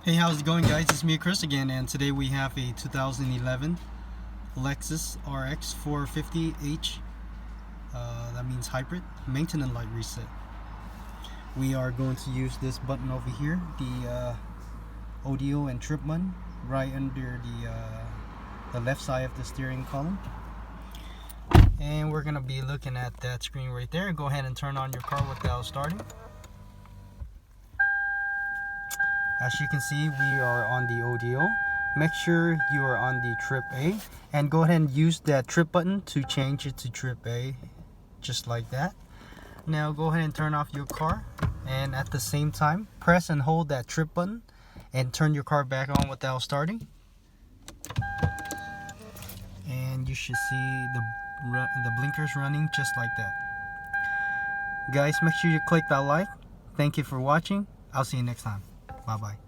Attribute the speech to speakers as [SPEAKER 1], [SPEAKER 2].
[SPEAKER 1] Hey, how's it going, guys? It's me, Chris, again, and today we have a 2011 Lexus RX 450h. That means hybrid maintenance light reset. We are going to use this button over here, the audio and trip button, right under the left side of the steering column. And we're gonna be looking at that screen right there. Go ahead and turn on your car without starting. As you can see, we are on the audio. Make sure you are on the trip A, and go ahead and use that trip button to change it to trip A, just like that. Now go ahead and turn off your car, and at the same time press and hold that trip button and turn your car back on without starting, and you should see the blinkers running just like that. Guys, make sure you click that like. Thank you for watching. I'll see you next time. Bye bye.